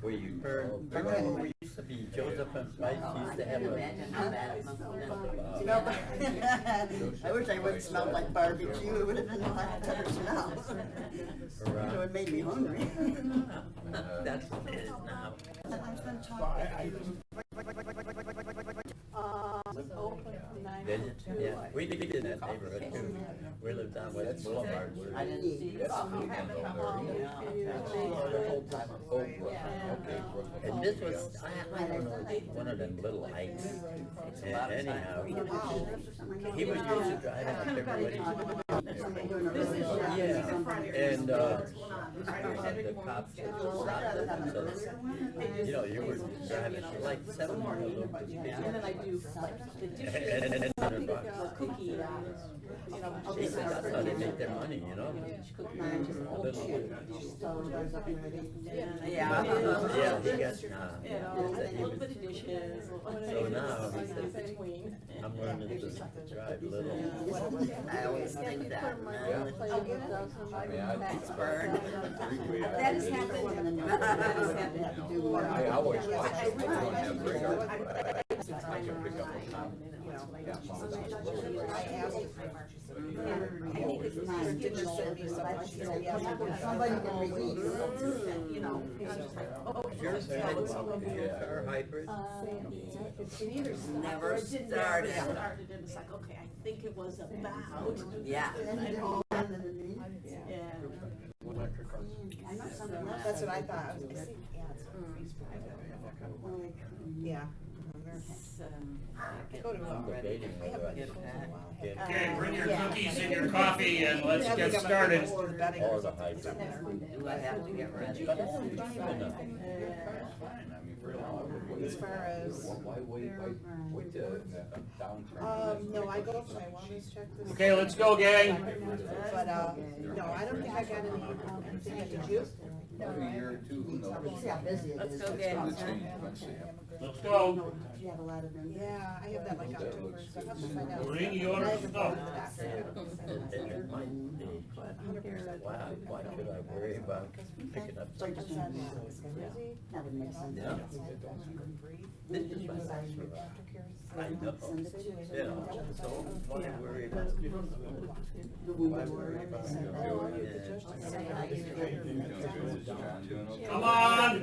Where you remember we used to be Joseph and Spice used to have a. I wish I would have smelled like barbecue. It would have been a lot better smell. It would have made me hungry. That's what it is now. Did you? Yeah, we did in that neighborhood too. We lived on West Boulevard. I didn't eat. And this was, I don't know, one of them little hikes. And anyhow, he was used to driving up everybody. Yeah, and the cops stopped us and said, you know, you were driving like 7 miles over the speed. And then I do like the dishes, And $100. cookie, you know. That's how they make their money, you know? A little. Yeah. Yeah, he got, You know, a little bit of dishes. So now, he says, between. I'm learning to drive a little. I always think that. Pittsburgh. That has happened. That has happened to do I always watch it. I don't have radar. I can pick up a cop. Somebody can release, you know. Yours is our hybrid. Never It started. started, and it's like, okay, I think it was about. Yeah. Yeah. That's what I thought. Yeah. Go to I'm debating whether I should get Okay, bring your cookies and your coffee and let's get started. or the hybrid. Do I have to get ready? But it's only cheap enough. As far as, Why wait till downturn? no, I go to my wellness checklist. Okay, let's go, gang. But, no, I don't think I got anything yet. Did you? Every year or two, who knows? See how busy it is. It's gonna change, let's see. Let's go. Do you have a lot of them? Yeah, I have that like October, so I have to find out. Bring your I haven't stuff. gone to the doctor yet. It might be, but why should I worry about picking up something? That would make sense. Yeah. This is my last survival. I know. You know, so why worry about? Why worry about? Come on.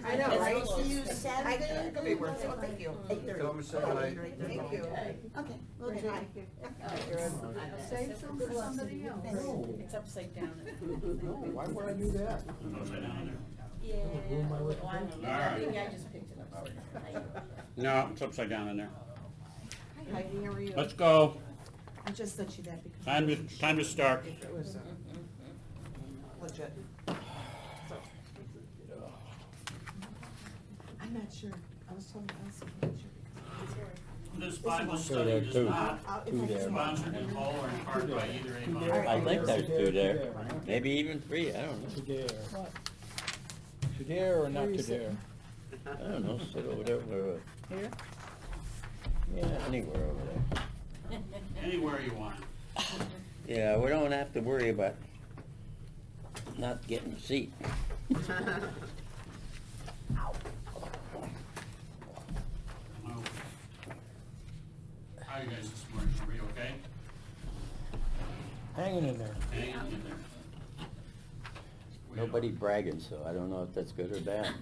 I know, right? See you Saturday. Could be worth it. Thank you. 8:30. Tell them say hi. Thank you. Okay, we'll do. Save some for somebody else. It's upside down. Why would I do that? Yeah. Well, I think I just picked it up. No, it's upside down in there. Hi Heidi, how are you? Let's go. I just sent you that because. Time to start. It was, legit. So. I'm not sure. I was telling Elsie, I'm not sure because. This Bible study is not sponsored in whole or in part by either a I think there's 2 there, maybe even 3, I don't know. To dare. To dare or not to dare? I don't know, sit over there where, Here? yeah, anywhere over there. Anywhere you want. Yeah, we don't have to worry about not getting a seat. How are you guys this morning? Are we okay? Hanging in there. Hanging in there. Nobody bragging, so I don't know if that's good or bad.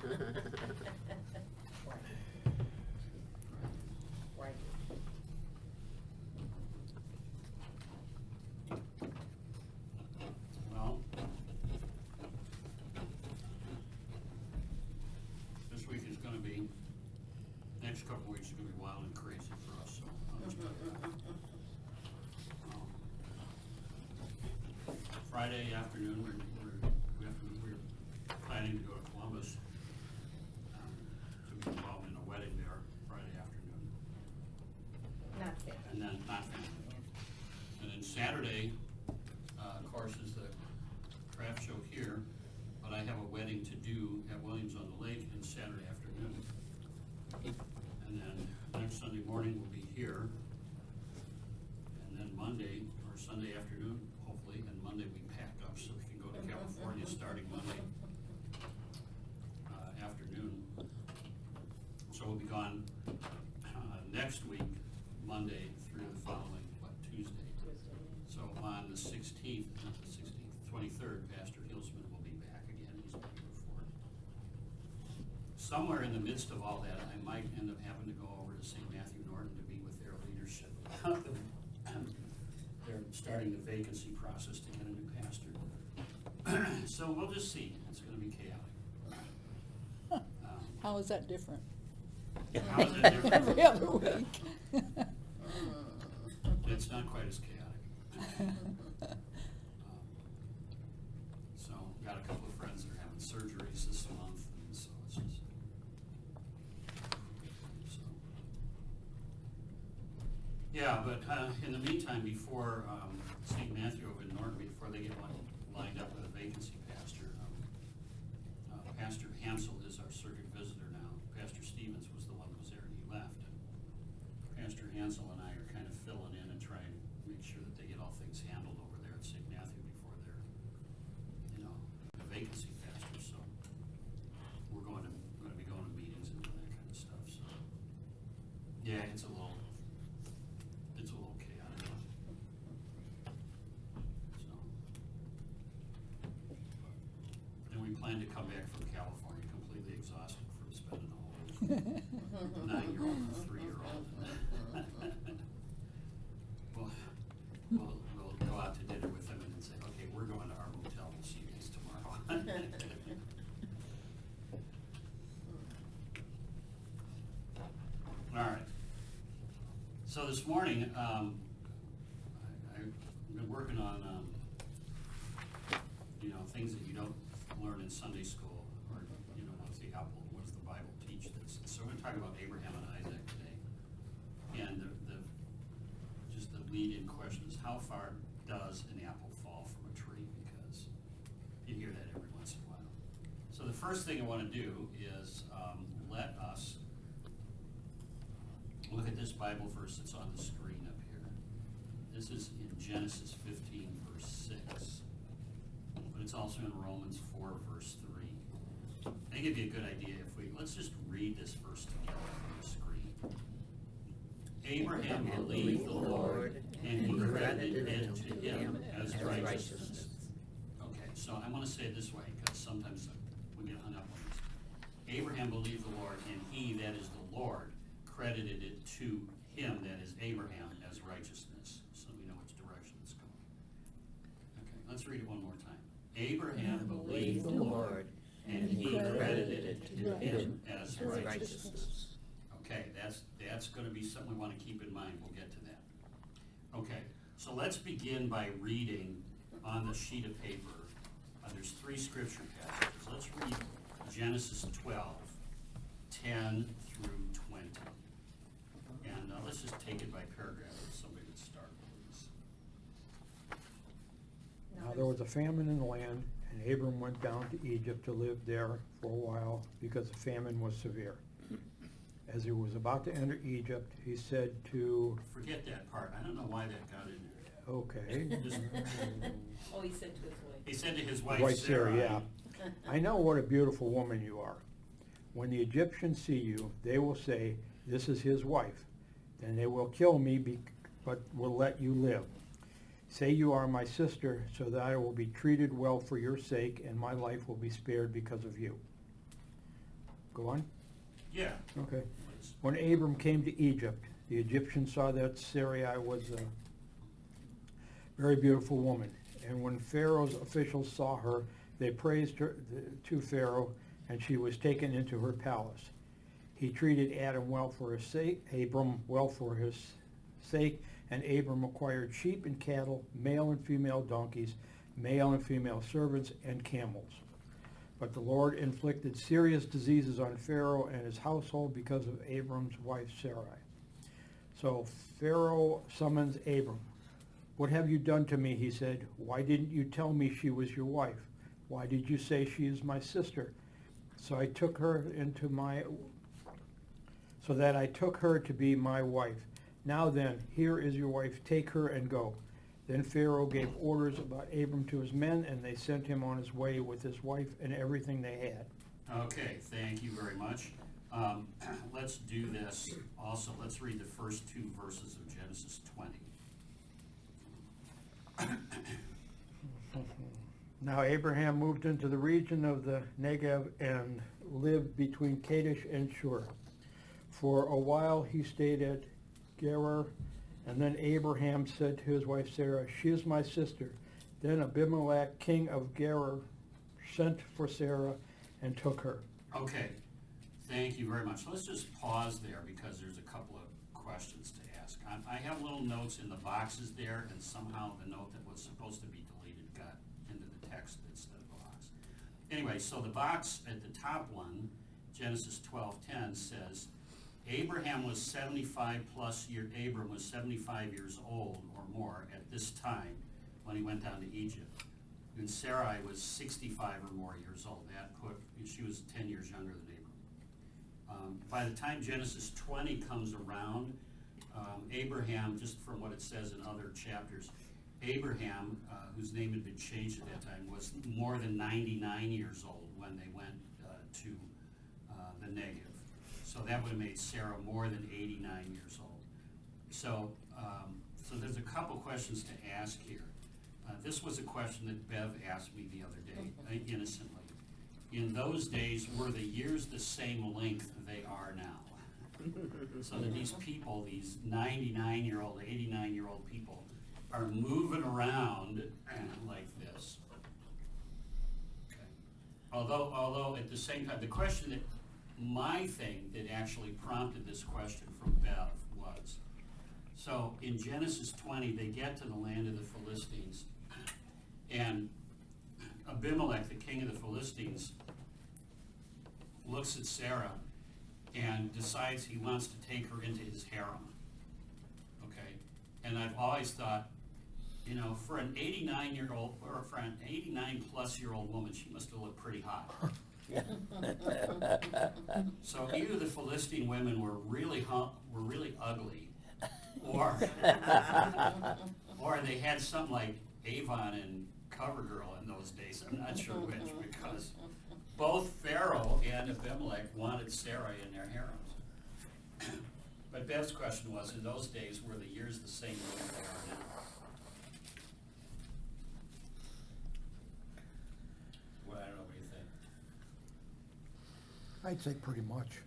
Well, this week is gonna be, next couple weeks are gonna be wild and crazy for us, so. Friday afternoon, we're planning to go to Columbus, to be involved in a wedding there Friday afternoon. Not fit. And then, not family. And then Saturday, of course, is the craft show here, but I have a wedding to do at Williams on the Lake on Saturday afternoon. And then next Sunday morning will be here. And then Monday or Sunday afternoon, afternoon, hopefully, and Monday we pack up so we can go to California starting Monday afternoon. So we'll be gone next week, Monday through the following, Tuesday. So on the 16th, not the 16th, 23rd, Pastor Hilsman will be back again. He's been here before. Somewhere in the midst of all that, I might end up having to go over to St. Matthew Norton to meet with their leadership. They're starting the vacancy process to get a new pastor. So we'll just see. It's going to be chaotic. How is that different? How is that different? Every other week. It's not quite as chaotic. So, got a couple of friends that are having surgeries this month, and so it's just. So. Yeah, but in the meantime, before St. Matthew over in Norton, before they get lined up with a vacancy pastor, Pastor Hansel is our circuit visitor now. Pastor Stevens was the one that was there and he left. Pastor Hansel and I are kind of filling in and trying to make sure that they get all things handled over there at St. Matthew before they're, a vacancy pastor. So we're going to be going to meetings and doing that kind of stuff. So yeah, it's a little chaotic. So and we plan to come back from California completely exhausted from spending a whole 9-year-old and 3-year-old. We'll go out to dinner with them and then say, okay, we're going to our motel. We'll see you guys tomorrow. All right. So this morning, I've been working on, things that you don't learn in Sunday school, or, what's the apple, what does the Bible teach this? And so we're going to talk about Abraham and Isaac today. And just the lead-in question is, how far does an apple fall from a tree? Because you hear that every once in a while. So the first thing I want to do is let us look at this Bible verse that's on the screen up here. This is in Genesis 15, verse 6. But it's also in Romans 4, verse 3. I think it'd be a good idea if let's just read this verse together on the screen. Abraham believed the Lord, and he credited it to him as righteousness. Okay, so I want to say it this way, because sometimes we get hung up on this. Abraham believed the Lord, and he, that is the Lord, credited it to him, that is Abraham, as righteousness. So we know which direction it's going. Okay, let's read it one more time. Abraham believed the Lord, and he credited it to him as righteousness. Okay, that's going to be something we want to keep in mind. We'll get to that. Okay, so let's begin by reading on the sheet of paper. There's 3 scripture passages. Let's read Genesis 12, 10 through 20. And let's just take it by paragraph if somebody would start, please. Now there was a famine in the land, and Abram went down to Egypt to live there for a while because the famine was severe. As he was about to enter Egypt, he said to... Forget that part. I don't know why that got in there. Okay. Just- Oh, he said to his wife. He said to his wife, Right, Sarah, yeah. I know what a beautiful woman you are. When the Egyptians see you, they will say, this is his wife. Then they will kill me, but will let you live. Say you are my sister, so that I will be treated well for your sake, and my life will be spared because of you. Go on? Yeah. Okay. Please. When Abram came to Egypt, the Egyptians saw that Sarai was a very beautiful woman. And when Pharaoh's officials saw her, they praised her to Pharaoh, and she was taken into her palace. He treated Abram well for his sake, and Abram acquired sheep and cattle, male and female donkeys, male and female servants, and camels. But the Lord inflicted serious diseases on Pharaoh and his household because of Abram's wife Sarai. So Pharaoh summons Abram. What have you done to me? He said. Why didn't you tell me she was your wife? Why did you say she is my sister? So I took her to be my wife. Now then, here is your wife. Take her and go. Then Pharaoh gave orders about Abram to his men, and they sent him on his way with his wife and everything they had. Okay, thank you very much. Let's do this also. Let's read the first 2 verses of Genesis 20. Now Abraham moved into the region of the Negev and lived between Kadesh and Shur. For a while he stayed at Gerar, and then Abraham said to his wife Sarah, "She is my sister." Then Abimelech, king of Gerar, sent for Sarah and took her. Okay, thank you very much. Let's just pause there because there's a couple of questions to ask. I have little notes in the boxes there, and somehow the note that was supposed to be deleted got into the text instead of the box. Anyway, so the box at the top one, Genesis 12:10, says, Abram was 75 years old or more at this time when he went down to Egypt. And Sarai was 65 or more years old. She was 10 years younger than Abram. By the time Genesis 20 comes around, Abraham, just from what it says in other chapters, Abraham, whose name had been changed at that time, was more than 99 years old when they went to the Negev. So that would have made Sarah more than 89 years old. So there's a couple questions to ask here. This was a question that Bev asked me the other day, innocently. In those days, were the years the same length they are now? So that these people, these 99-year-old, 89-year-old people, are moving around like this. Okay. Although at the same time, the question that my thing that actually prompted this question from Bev was, so in Genesis 20, they get to the land of the Philistines, and Abimelech, the king of the Philistines, looks at Sarah and decides he wants to take her into his harem. Okay? And I've always thought, for an 89-year-old, or for an 89-plus-year-old woman, she must have looked pretty hot. So either the Philistine women were really ugly, or they had something like Avon and CoverGirl in those days. I'm not sure which, because both Pharaoh and Abimelech wanted Sarah in their harems. But Bev's question was, in those days, were the years the same as they are now? Well, I don't know, what do you think? I'd say pretty much.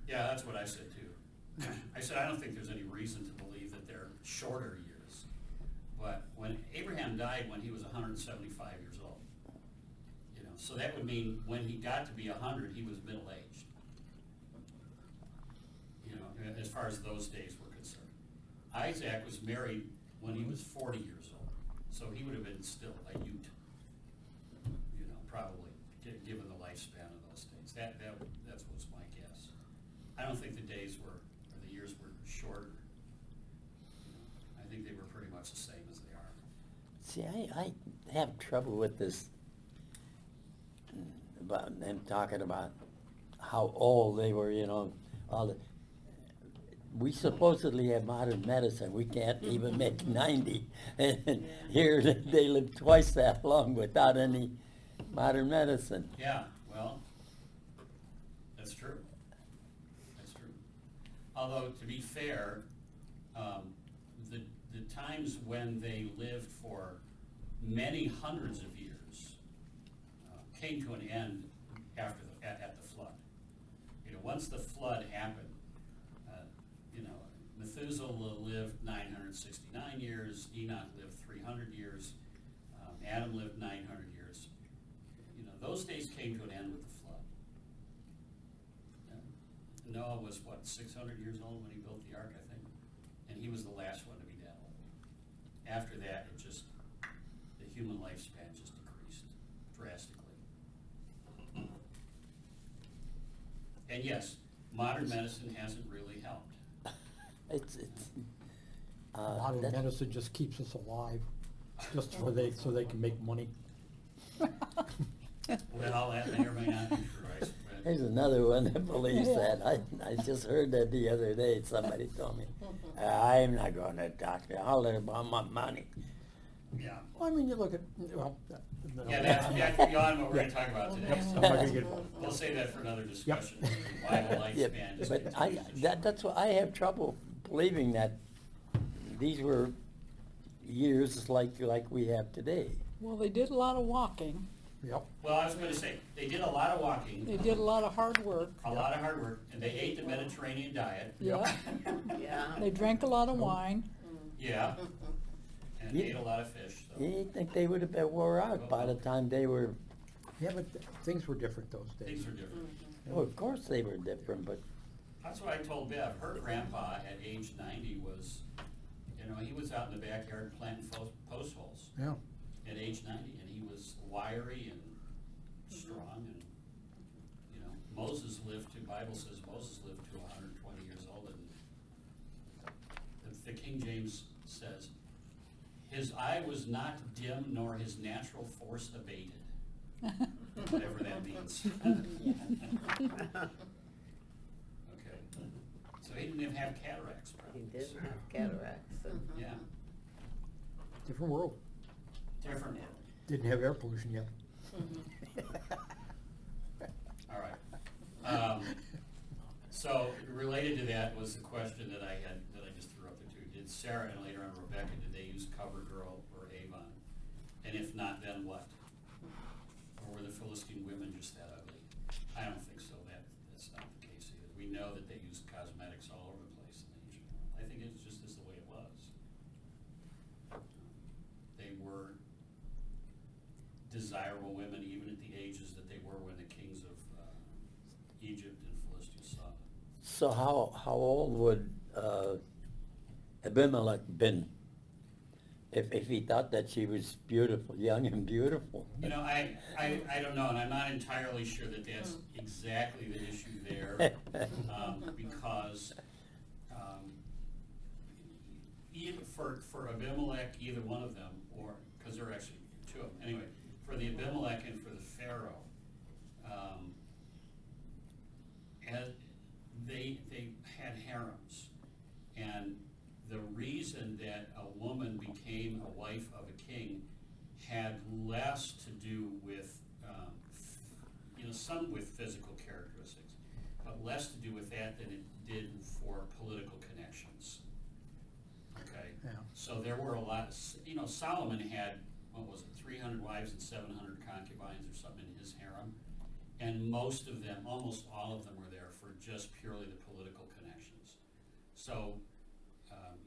Yeah, that's what I said too. I said, I don't think there's any reason to believe that they're shorter years. But when Abraham died when he was 175 years old, so that would mean when he got to be 100, he was middle-aged. As far as those days were concerned. Isaac was married when he was 40 years old, so he would have been still a youth, probably, given the lifespan of those days. That was my guess. I don't think the years were shorter. I think they were pretty much the same as they are. See, I have trouble with this, about them talking about how old they were, all the, we supposedly have modern medicine. We can't even make 90. And here they live twice that long without any modern medicine. Yeah, well, that's true. That's true. Although, to be fair, the times when they lived for many hundreds of years came to an end at the flood. Once the flood happened, Methuselah lived 969 years, Enoch lived 300 years, Adam lived 900 years. Those days came to an end with the flood. Noah was, 600 years old when he built the ark, I think? And he was the last one to be that old. After that, the human lifespan just decreased drastically. And yes, modern medicine hasn't really helped. Modern medicine just keeps us alive, just so they can make money. Well, that may or may not be true, There's another one that believes that. I just heard that the other day. Somebody told me, I'm not going to doctor. I'll let him want my money. Yeah. Well, I mean, you look at, well. no. Yeah, that's beyond what we're gonna talk about today, Yep, I'm so not gonna get involved. we'll save that for another discussion. Why the Yeah, lifespan just but continues to that's why I have trouble believing that these were years like we have today. Well, they did a lot of walking. Yep. Well, I was gonna say, they did a lot of walking. They did a lot of hard work. A lot of hard work, and they ate the Mediterranean diet. Yeah. Yeah. They drank a lot of wine. Yeah. And Yeah. ate a lot of fish, so. You think they would have been wore out by the time they were, Yeah, but things were different those days. Things were different. well, of course they were different, but That's what I told Bev. Her grandpa at age 90 was, you know, he was out in the backyard planting post holes Yeah. at age 90, and he was wiry and strong, and, you know, Moses lived to, Bible says Moses lived to 120 years old, and the King James says, his eye was not dim nor his natural force abated, whatever that means. Okay, so he didn't even have cataracts, He probably. did have cataracts and. Yeah, Different world. different. Didn't have air pollution yet. All right. So related to that was the question that I had, that I just threw up there too. Did Sarah and later on Rebecca, did they use CoverGirl or Avon? And if not, then what? Or were the Philistine women just that ugly? I don't think so. That's not the case either. We know that they used cosmetics all over the place in the ancient world. I think it's just is the way it was. They were desirable women even at the ages that they were when the kings of Egypt and Philistia saw them. so how old would Abimelech been if he thought that she was beautiful, young and beautiful? You know, I don't know, and I'm not entirely sure that that's exactly the issue there, because either for Abimelech, either one of them, or, because there are actually two of them, anyway, for the Abimelech and for the Pharaoh, and they had harems, and the reason that a woman became a wife of a king had less to do with, you know, some with physical characteristics, but less to do with that than it did for political connections. Okay? Yeah. So there were a lot, you know, Solomon had, what was it, 300 wives and 700 concubines or something in his harem, and most of them, almost all of them were there for just purely the political connections. So,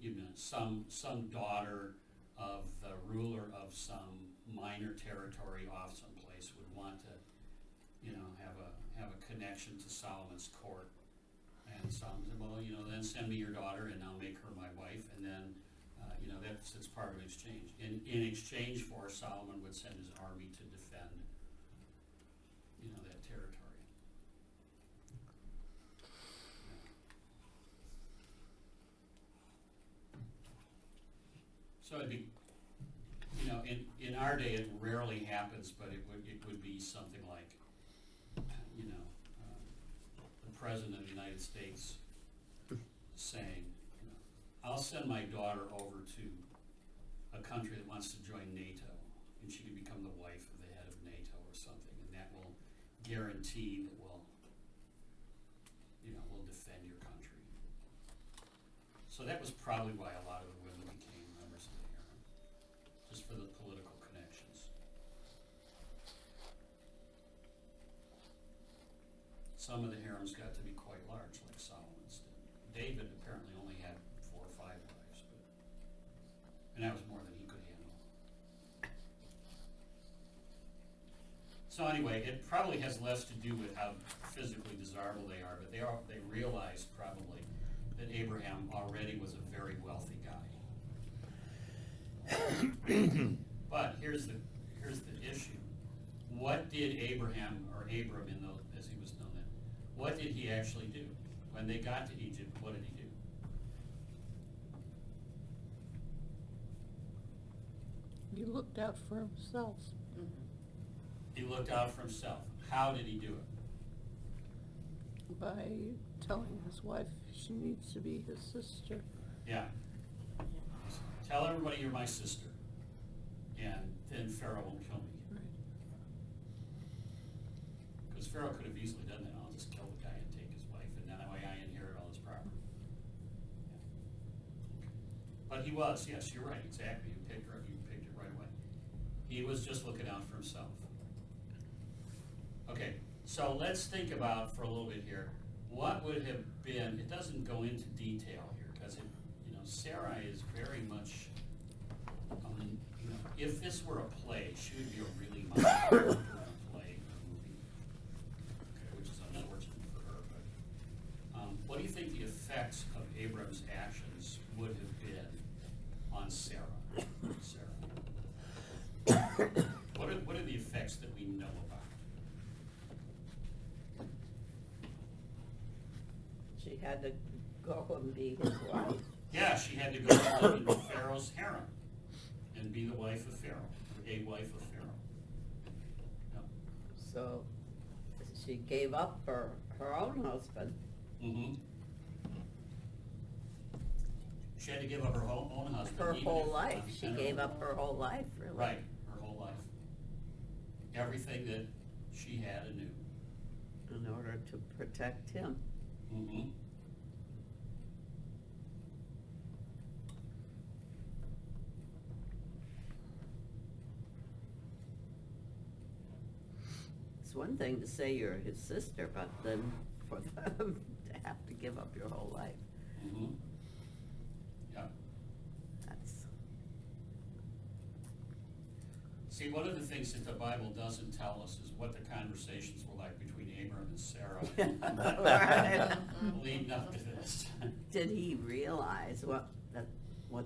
you know, some daughter of the ruler of some minor territory off someplace would want to, you know, have a connection to Solomon's court. And Solomon said, well, you know, then send me your daughter and I'll make her my wife. And then, you know, it's part of an exchange. In exchange for, Solomon would send his army to defend, you know, that territory. So it'd be, you know, in our day, it rarely happens, but it would be something like, you know, the President of the United States saying, you know, I'll send my daughter over to a country that wants to join NATO, and she can become the wife of the head of NATO or something, and that will guarantee that we'll defend your country. So that was probably why a lot of the women became members of the harem, just for the political connections. Some of the harems got to be quite large, like Solomon's did. David apparently only had 4 or 5 wives, and that was more than he could handle. So anyway, it probably has less to do with how physically desirable they are, but they realized probably that Abraham already was a very wealthy guy. But here's the issue. What did Abraham, or Abram in those, as he was known then, what did he actually do? When they got to Egypt, what did he do? He looked out for himself. He looked out for himself. How did he do it? by telling his wife she needs to be his sister. Yeah. Tell everybody you're my sister, and then Pharaoh won't kill me. Right. Because Pharaoh could have easily done that. I'll just kill the guy and take his wife, and then that way I inherit all his property. Yeah. But he was, yes, you're right, exactly. You picked it right away. He was just looking out for himself. Okay, so let's think about for a little bit here, what would have been, it doesn't go into detail here, because it, Sarai is very much, if this were a play, she would be a really minor character in a play or movie, okay, which is unfortunate for her, but, what do you think the effects of Abram's actions would have been on Sarah? What are the effects that we know about? She had to go and be his wife. Yeah, she had to go live in Pharaoh's harem and be the wife of Pharaoh, a wife of Pharaoh. Yeah. So she gave up her own husband. Mm-hmm. She had to give up her own husband. Her even whole if- life. She and gave up her whole life, really. Right, her whole life. Everything that she had and knew. In order to protect him. Mm-hmm. It's one thing to say you're his sister, but then for them to have to give up your whole life, Mm-hmm. Yeah. that's, See, one of the things that the Bible doesn't tell us is what the conversations were like between Abram and Sarah Right. leading up to this. Did he realize what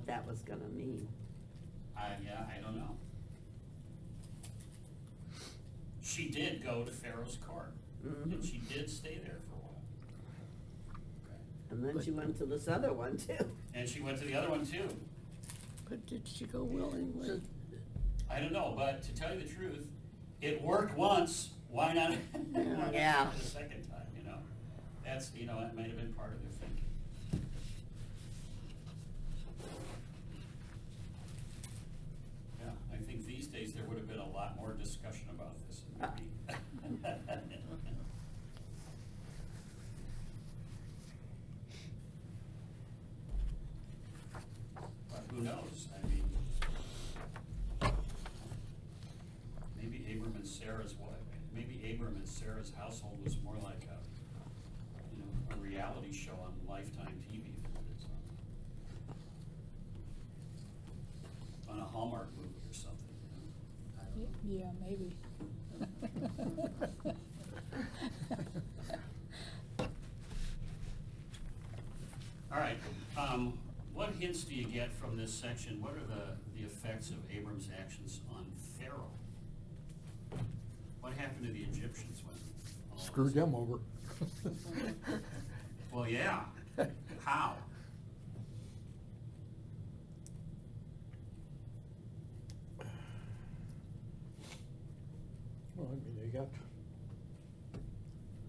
that was gonna mean? I don't know. She did go to Pharaoh's court, and Mhm. she did stay there for a while. Okay. And then she went to this other one too. And she went to the other one too. But did she go willingly? I don't know, but to tell you the truth, it worked once, why not? why not Yeah. do it a second time, That's, that might have been part of their thinking. Yeah, I think these days there would have been a lot more discussion about this. But who knows? I mean, maybe Abram and Sarah's wife, maybe Abram and Sarah's household was more like a reality show on Lifetime TV than it is on a Hallmark movie or something, I don't know. Yeah, maybe. All right, what hints do you get from this section? What are the effects of Abram's actions on Pharaoh? What happened to the Egyptians when? all of Screwed this- them over. Well, yeah. How? Well, I mean, they got,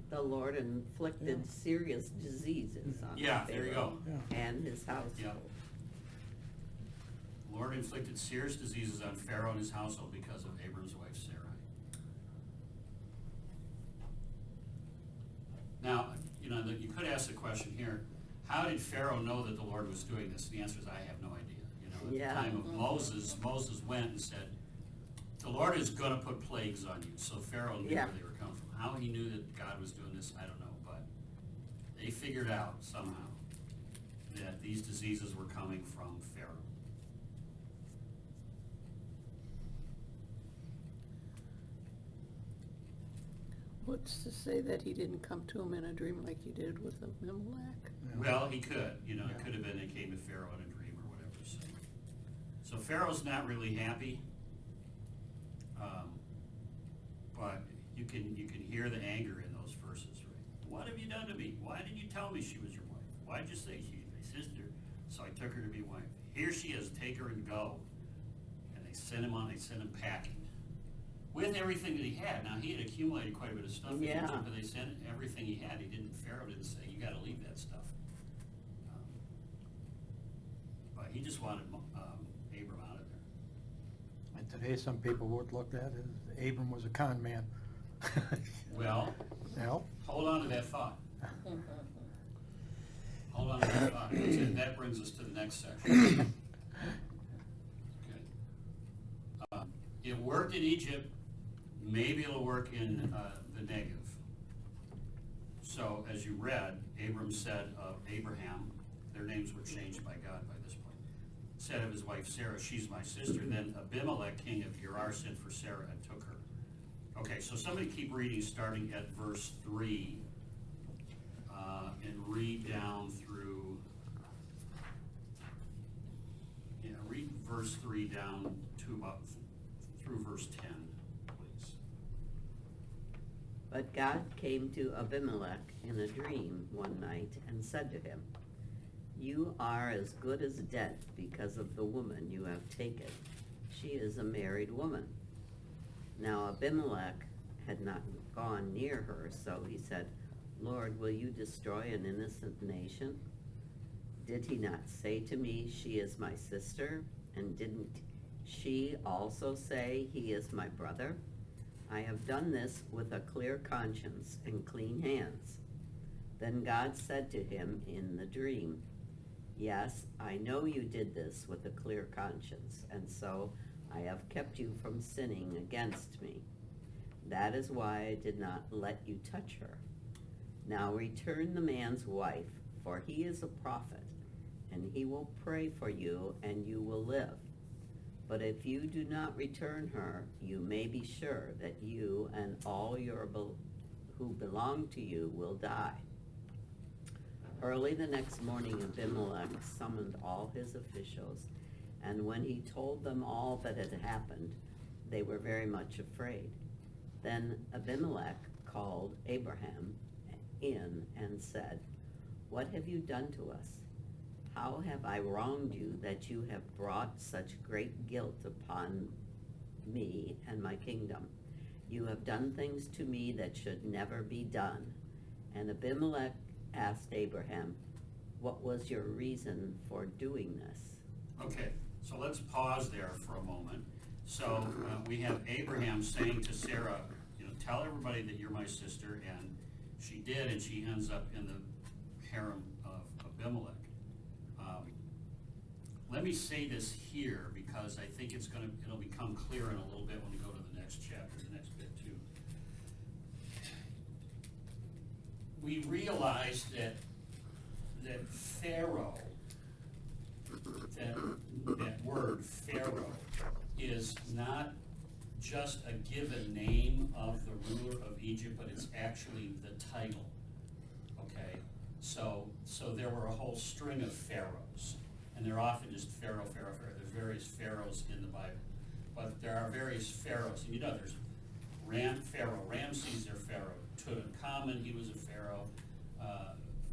The Lord inflicted Yeah. serious diseases on Yeah, there you Pharaoh go. Yeah. and his household. Yeah. Lord inflicted serious diseases on Pharaoh and his household because of Abram's wife Sarai. Now, you could ask the question here, how did Pharaoh know that the Lord was doing this? The answer is, I have no idea. At Yeah. the time of Moses went and said, the Lord is gonna put plagues on you. So Pharaoh knew Yeah. where they were coming from. How he knew that God was doing this, I don't know, but they figured out somehow that these diseases were coming from Pharaoh. What's to say that he didn't come to him in a dream like he did with Abimelech? Well, he could, it could have been, it came to Pharaoh in a dream or whatever, so Pharaoh's not really happy. But you can hear the anger in those verses, right? What have you done to me? Why didn't you tell me she was your wife? Why'd you say she's my sister? So I took her to be wife. Here she is, take her and go. And they sent him packing. with everything that he had. Now, he had accumulated quite a bit of stuff in Yeah. Egypt, but they sent everything he had. Pharaoh didn't say, you gotta leave that stuff. But he just wanted Abram out of there. And today, some people would look at it as Abram was a con man. Well, Well, hold on to that thought. Hold on to that thought. That brings us to the next section. Okay. It worked in Egypt, maybe it'll work in the Negev. So, as you read, Abram said of Abraham, their names were changed by God by this point, said of his wife Sarah, she's my sister. Then Abimelech, king of Gerar, sent for Sarah and took her. Okay, so somebody keep reading starting at verse 3 and read down through, read verse 3 down to about through verse 10, please. But God came to Abimelech in a dream one night and said to him, "You are as good as dead because of the woman you have taken. She is a married woman." Now Abimelech had not gone near her, so he said, "Lord, will you destroy an innocent nation? Did he not say to me, 'She is my sister'? And didn't she also say, 'He is my brother'? I have done this with a clear conscience and clean hands." Then God said to him in the dream, "Yes, I know you did this with a clear conscience, and so I have kept you from sinning against me. That is why I did not let you touch her. Now return the man's wife, for he is a prophet, and he will pray for you, and you will live. But if you do not return her, you may be sure that you and all who belong to you will die." Early the next morning, Abimelech summoned all his officials, and when he told them all that had happened, they were very much afraid. Then Abimelech called Abraham in and said, "What have you done to us? How have I wronged you that you have brought such great guilt upon me and my kingdom? You have done things to me that should never be done." And Abimelech asked Abraham, "What was your reason for doing this?" Okay, so let's pause there for a moment. So we have Abraham saying to Sarah, tell everybody that you're my sister, and she did, and she ends up in the harem of Abimelech. Let me say this here because I think it'll become clear in a little bit when we go to the next chapter, the next bit too. We realize that Pharaoh, that word Pharaoh, is not just a given name of the ruler of Egypt, but it's actually the title. Okay, so there were a whole string of pharaohs, and they're often just Pharaoh. There's various pharaohs in the Bible, but there are various pharaohs, and there's Pharaoh Ramses, their pharaoh. Tutankhamun, he was a pharaoh.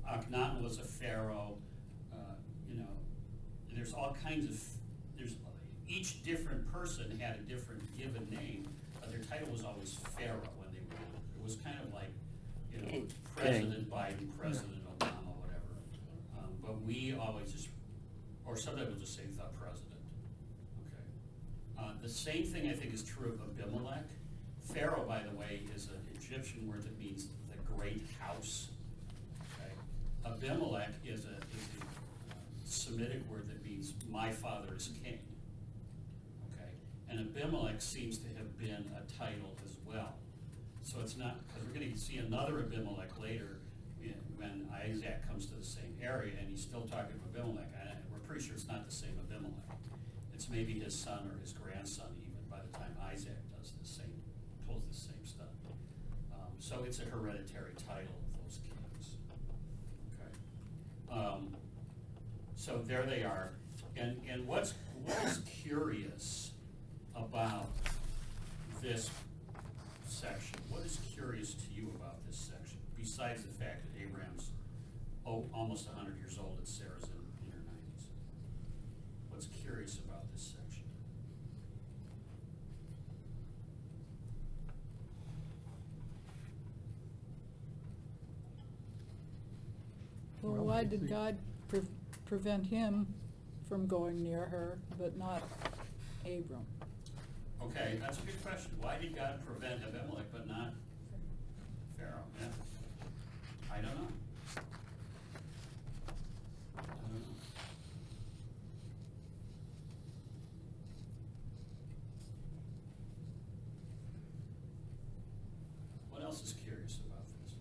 Akhenaten was a pharaoh. There's all kinds of. Each different person had a different given name, but their title was always Pharaoh when they were. It was kind of like, President Biden, President Obama, whatever. But we always just, or sometimes we'll just say the president. Okay. The same thing I think is true of Abimelech. Pharaoh, by the way, is an Egyptian word that means the great house. Okay. Abimelech is a Semitic word that means my father is king. And Abimelech seems to have been a title as well. So it's not, because we're going to see another Abimelech later when Isaac comes to the same area, and he's still talking of Abimelech. And we're pretty sure it's not the same Abimelech. It's maybe his son or his grandson even by the time Isaac pulls the same stuff. So it's a hereditary title of those kings. Okay. So there they are. And what is curious about this section? What is curious to you about this section, besides the fact that Abraham's almost 100 years old and Sarah's in her 90s? What's curious about this section? why did God prevent him from going near her, but not Abram? Okay, that's a good question. Why did God prevent Abimelech but not Pharaoh? Yeah. I don't know. I don't know. What else is curious about this?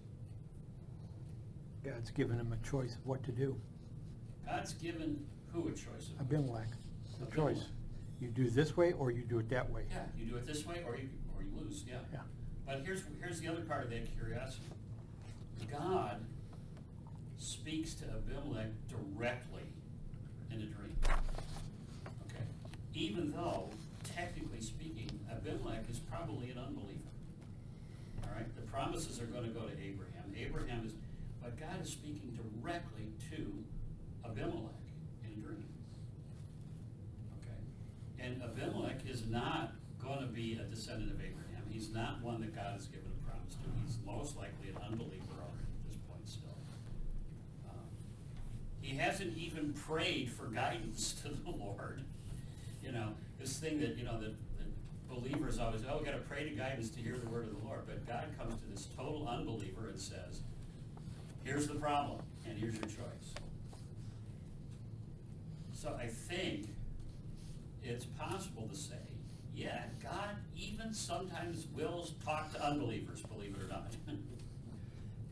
God's given him a choice of what to do. God's given who a choice of? Abimelech, the Abimelech. choice. You do this way or you do it that way. Yeah, you do it this way or you lose, yeah. Yeah. But here's the other part of that curiosity. God speaks to Abimelech directly in a dream. Okay. Even though, technically speaking, Abimelech is probably an unbeliever. All right? The promises are going to go to Abraham is, but God is speaking directly to Abimelech in a dream. Okay? And Abimelech is not going to be a descendant of Abraham. He's not one that God has given a promise to. He's most likely an unbeliever already at this point still. He hasn't even prayed for guidance to the Lord. You know, this thing that, that believers always, we got to pray to guidance to hear the word of the Lord. But God comes to this total unbeliever and says, here's the problem, and here's your choice. So I think it's possible to say, yeah, God even sometimes will talk to unbelievers, believe it or not.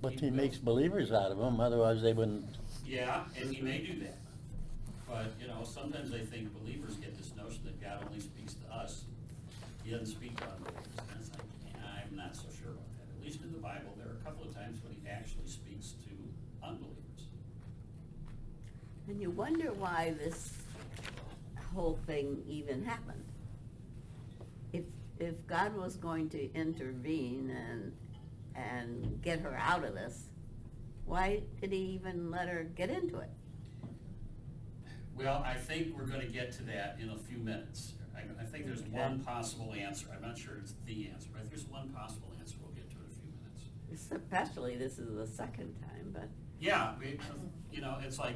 But he will. makes believers out of them, otherwise they wouldn't. Yeah, and he may do that. But, sometimes I think believers get this notion that God only speaks to us. He doesn't speak to unbelievers. And it's like, I'm not so sure about that. At least in the Bible, there are a couple of times when he actually speaks to unbelievers. And you wonder why this whole thing even happened. If God was going to intervene and get her out of this, why did he even let her get into it? Well, I think we're going to get to that in a few minutes. I think there's one possible answer. I'm not sure it's the answer, but there's one possible answer. We'll get to it in a few minutes. Especially this is the second time, but. Yeah, it's like,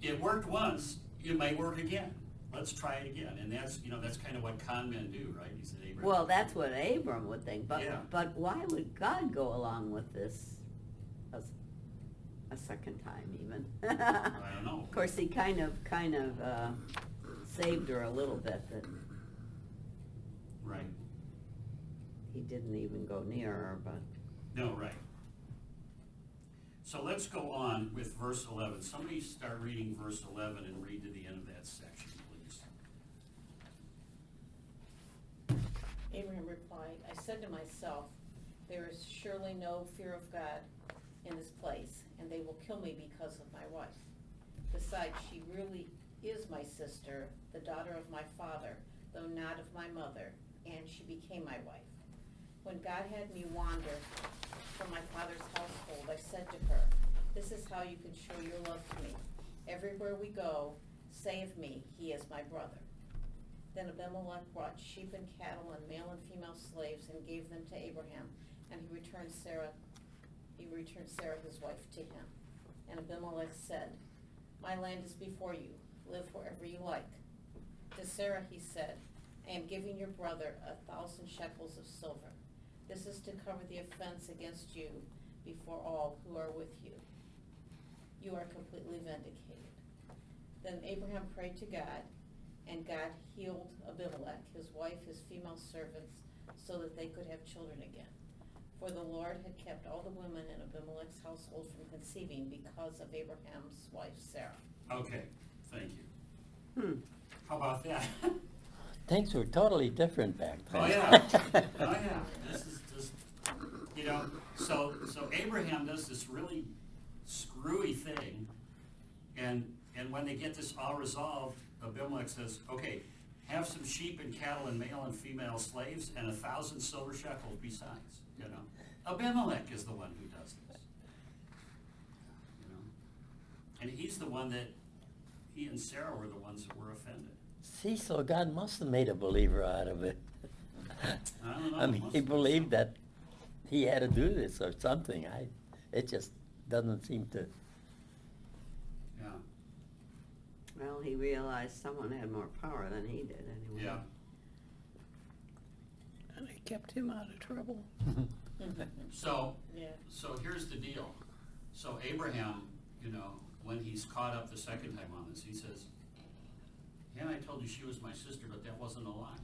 it worked once, it may work again. Let's try it again. And that's kind of what con men do, right? He said, Abraham. Well, that's what Abram would think, but, Yeah. but why would God go along with this a second time even? I don't know. Of course, he kind of saved her a little bit, that Right. he didn't even go near her, but. No, right. So let's go on with verse 11. Somebody start reading verse 11 and read to the end of that section, please. Abraham replied, I said to myself, there is surely no fear of God in this place, and they will kill me because of my wife. Besides, she really is my sister, the daughter of my father, though not of my mother, and she became my wife. When God had me wander from my father's household, I said to her, this is how you can show your love to me. Everywhere we go, say of me, he is my brother. Then Abimelech brought sheep and cattle and male and female slaves and gave them to Abraham, and he returned Sarah his wife to him. And Abimelech said, my land is before you, live wherever you like. To Sarah he said, I am giving your brother 1,000 shekels of silver. This is to cover the offense against you before all who are with you. You are completely vindicated. Then Abraham prayed to God, and God healed Abimelech, his wife, his female servants, so that they could have children again. For the Lord had kept all the women in Abimelech's household from conceiving because of Abraham's wife Sarah. Okay, thank you. How about that? Things were totally different back then. Oh, yeah. Oh, yeah. This is just, so Abraham does this really screwy thing, and when they get this all resolved, Abimelech says, okay, have some sheep and cattle and male and female slaves and 1,000 silver shekels besides, Abimelech is the one who does this, and he's the one that, he and Sarah were the ones that were offended. See, so God must have made a believer out of it. I don't know. I mean, must he be believed something. that he had to do this or something. It just doesn't seem to. Well, he realized someone had more power than he did anyway. Yeah. And it kept him out of trouble. So, Yeah. so here's the deal. So Abraham, you know, when he's caught up the second time on this, he says, yeah, I told you she was my sister, but that wasn't a lie.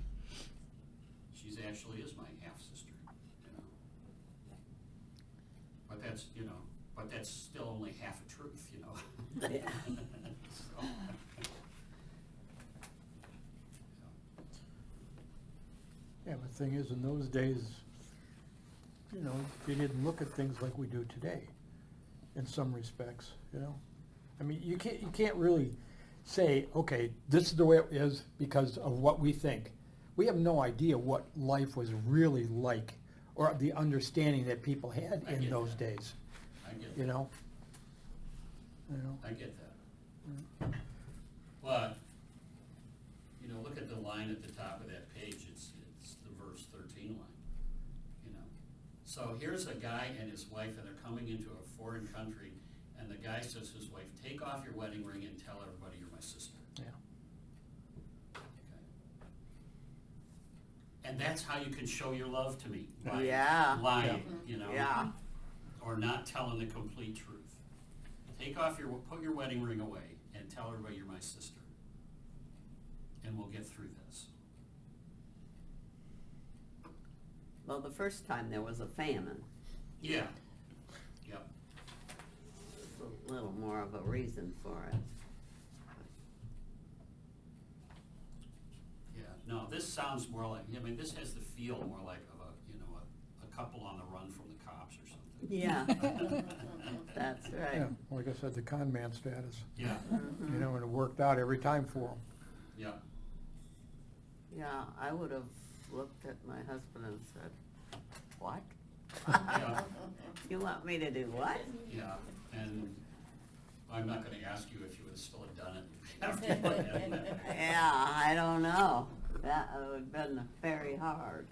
She's actually is my half-sister, you know. But that's, you know, but that's still only half a truth, you know. Yeah. So, Yeah, but the thing is, in those days, you know, they didn't look at things like we do today, in some respects, you know? I mean, you can't really say, okay, this is the way it is because of what we think. We have no idea what life was really like, or the understanding that people had I in get those that. days, I get you that. know? You know? I get that. But, you know, look at the line at the top of that page, it's the verse 13 line, you know. So here's a guy and his wife, and they're coming into a foreign country, and the guy says to his wife, take off your wedding ring and tell everybody you're my sister. Yeah. Okay. And that's how you can show your love to me, by Yeah. lying, you know. Yeah. Or not telling the complete truth. Put your wedding ring away and tell everybody you're my sister. And we'll get through this. Well, the first time there was a famine. Yeah. Yep. A little more of a reason for it. Yeah. No, this sounds more like, I mean, this has the feel more like of a couple on the run from the cops or something. Yeah. That's right. Yeah, like I said, the con man status, Yeah. you know, and it worked out every time for them. Yeah. Yeah, I would have looked at my husband and said, what? Yeah. You want me to do what? Yeah. And I'm not gonna ask you if you would still have done it. Yeah, I don't know. That would have been very hard.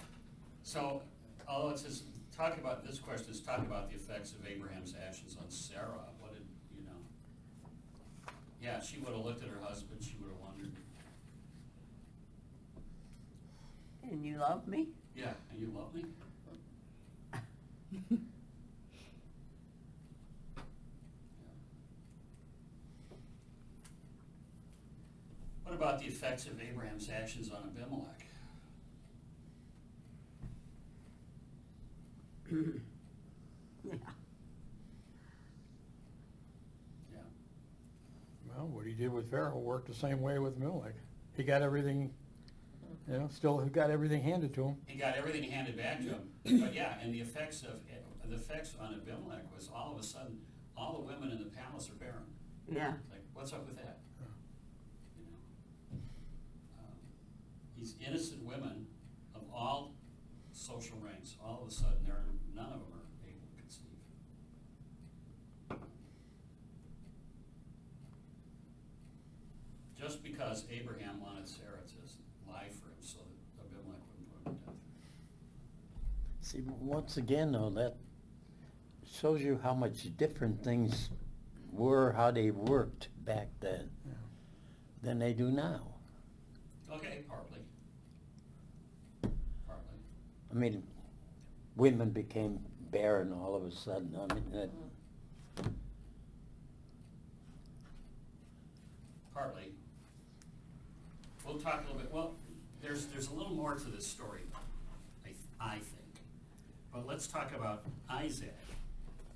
So, although it says, talk about, this question is talk about the effects of Abraham's actions on Sarah. What did, you know? Yeah, she would have looked at her husband, she would have wondered, And you love me? yeah, and you love me? What about the effects of Abraham's actions on Abimelech? Yeah. Yeah. Well, what he did with Pharaoh worked the same way with Abimelech. He got everything, you know, still got everything handed to him. He got everything handed back to him, but yeah, and the effects on Abimelech was all of a sudden, all the women in the palace are barren. Yeah. Like, what's up with that? You know, these innocent women of all social ranks, all of a sudden, none of them are able to conceive. Just because Abraham wanted Sarah to lie for him so that Abimelech wouldn't put him to death. See, once again, though, that shows you how much different things were, how they worked back then than they do now. Okay, partly. I mean, women became barren all of a sudden. I mean, Partly. We'll talk a little bit, well, there's a little more to this story, I think. But let's talk about Isaac,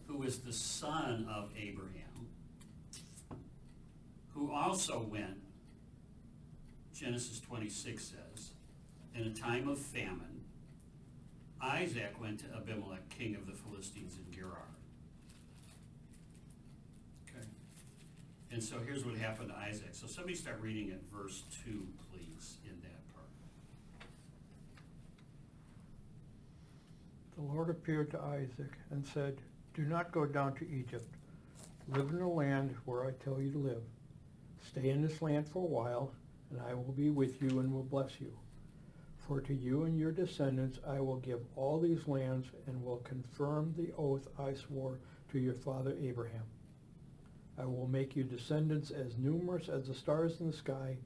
who is the son of Abraham, who also went, Genesis 26 says, in a time of famine, Isaac went to Abimelech, king of the Philistines in Gerar. Okay. And so here's what happened to Isaac. So somebody start reading at verse 2, please, in that part. The Lord appeared to Isaac and said, "Do not go down to Egypt. Live in the land where I tell you to live. Stay in this land for a while, and I will be with you and will bless you. For to you and your descendants I will give all these lands and will confirm the oath I swore to your father Abraham. I will make you descendants as numerous as the stars in the sky,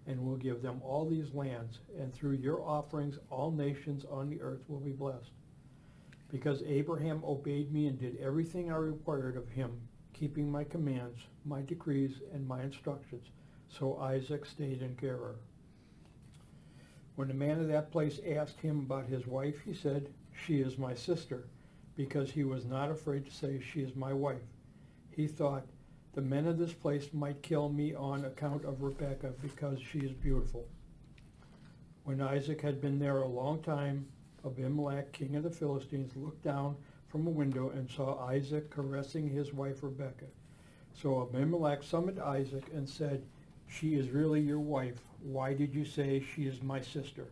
and will give them all these lands, and through your offerings all nations on the earth will be blessed. Because Abraham obeyed me and did everything I required of him, keeping my commands, my decrees, and my instructions, so Isaac stayed in Gerar. When the man of that place asked him about his wife, he said, "She is my sister," because he was not afraid to say, "She is my wife." He thought, "The men of this place might kill me on account of Rebekah, because she is beautiful." When Isaac had been there a long time, Abimelech, king of the Philistines, looked down from a window and saw Isaac caressing his wife Rebekah. So Abimelech summoned Isaac and said, "She is really your wife. Why did you say she is my sister?"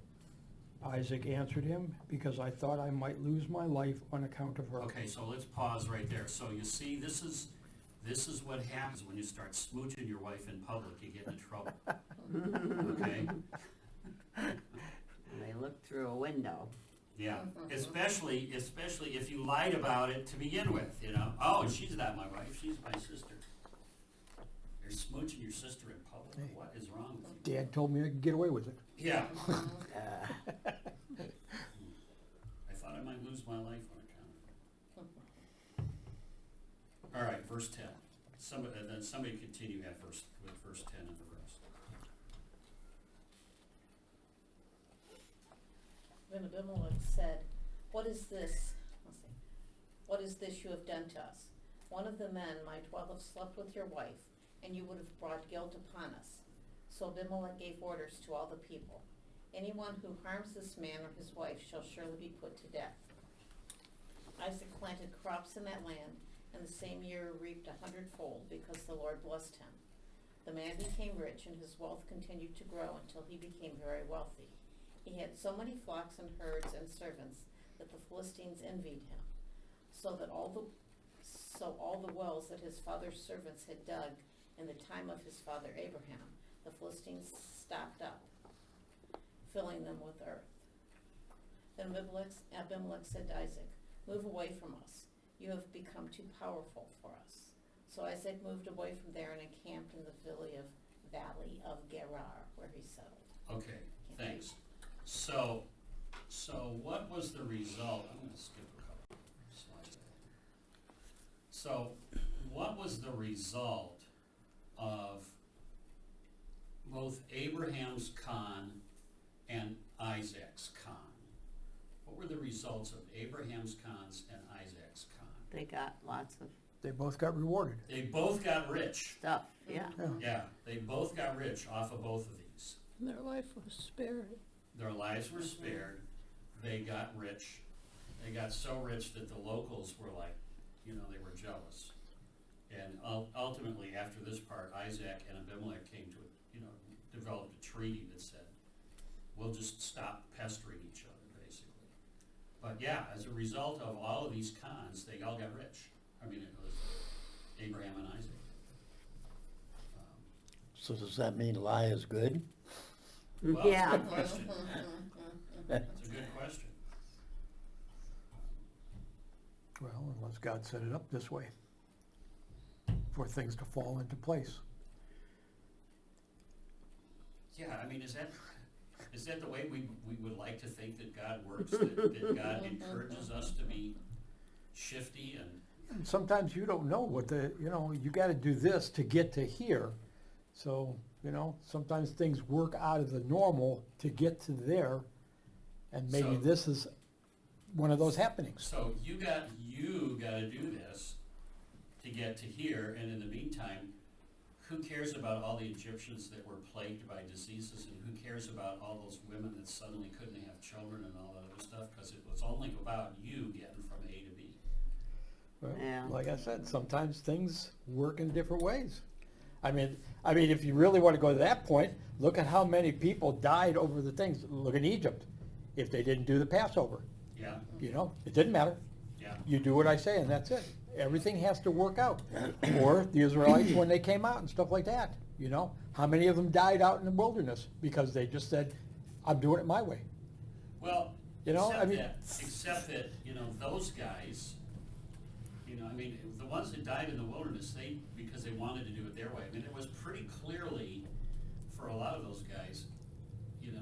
Isaac answered him, "Because I thought I might lose my life on account of her." Okay, so let's pause right there. So you see, this is what happens when you start smooching your wife in public, you get in trouble. Okay? And they looked through a window. Yeah, especially if you lied about it to begin with, you know. "Oh, she's not my wife, she's my sister." You're smooching your sister in public. Hey. What is wrong with you? Dad told me I could get away with it. Yeah. I thought I might lose my life on account of it. All right, verse 10. Somebody continue at verse 10 and the rest. Then Abimelech said, "What is this? What is this you have done to us? One of the men might well have slept with your wife, and you would have brought guilt upon us." So Abimelech gave orders to all the people, "Anyone who harms this man or his wife shall surely be put to death." Isaac planted crops in that land, and the same year reaped 100-fold, because the Lord blessed him. The man became rich, and his wealth continued to grow until he became very wealthy. He had so many flocks and herds and servants that the Philistines envied him, so all the wells that his father's servants had dug in the time of his father Abraham, the Philistines stopped up, filling them with earth. Then Abimelech said to Isaac, "Move away from us. You have become too powerful for us." So Isaac moved away from there and encamped in the valley of Gerar, where he settled. Okay, thanks. So what was the result? I'm going to skip a couple slides ahead. So what was the result of both Abraham's con and Isaac's con? What were the results of Abraham's cons and Isaac's con? They got lots of They both got rewarded. They both got rich. stuff, yeah. Yeah, they both got rich off of both of these. Their life was spared. Their lives were spared. They got rich. They got so rich that the locals were like, they were jealous. And ultimately, after this part, Isaac and Abimelech came to, developed a treaty that said, we'll just stop pestering each other, basically. But yeah, as a result of all of these cons, they all got rich. I mean, it was Abraham and Isaac. So does that mean lie is good? Well, Yeah. That's a good question. That's a good question. Well, unless God set it up this way for things to fall into place. Yeah, I mean, is that the way we would like to think that God works? That God encourages us to be shifty And sometimes you don't know what you got to do this to get to here. So, sometimes things work out of the normal to get to there, and maybe So- this is one of those happenings. So you got to do this to get to here, and in the meantime, who cares about all the Egyptians that were plagued by diseases, and who cares about all those women that suddenly couldn't have children and all that other stuff? Because it was only about you getting from A to B. Well, Yeah. like I said, sometimes things work in different ways. I mean, if you really want to go to that point, look at how many people died over the things. Look at Egypt. If they didn't do the Passover, Yeah, it didn't matter. yeah. You do what I say and that's it. Everything has to work out. Or the Israelites when they came out and stuff like that, how many of them died out in the wilderness because they just said, I'm doing it my way. Well, You know, except I mean- that, those guys, You know, I mean, the ones that died in the wilderness, because they wanted to do it their way. I mean, it was pretty clearly, for a lot of those guys, you know,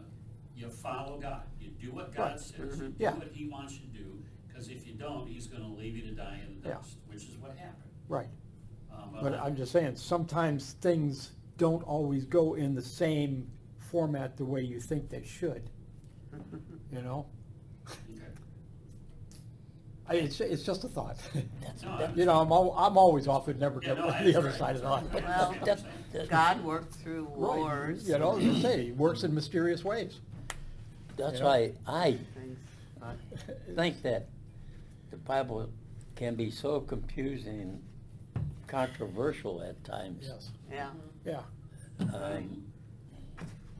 you follow God. You do what God Right. says. You do Yeah. what He wants you to do, because if you don't, He's gonna leave you to die in the Yeah. dust, which is what happened. Right. But But I'm just saying, sometimes things don't always go in the same format the way you think they should, you know? Okay. It's just a thought. No, I You know, I'm always often never Yeah, get no, I- the other right. side of the line. but- Well, That- God worked through Right, wars. you know, as you say, he works in mysterious ways. That's Yeah. why I Things. think that the Bible can be so confusing, controversial at times. Yes, Yeah, yeah, Um,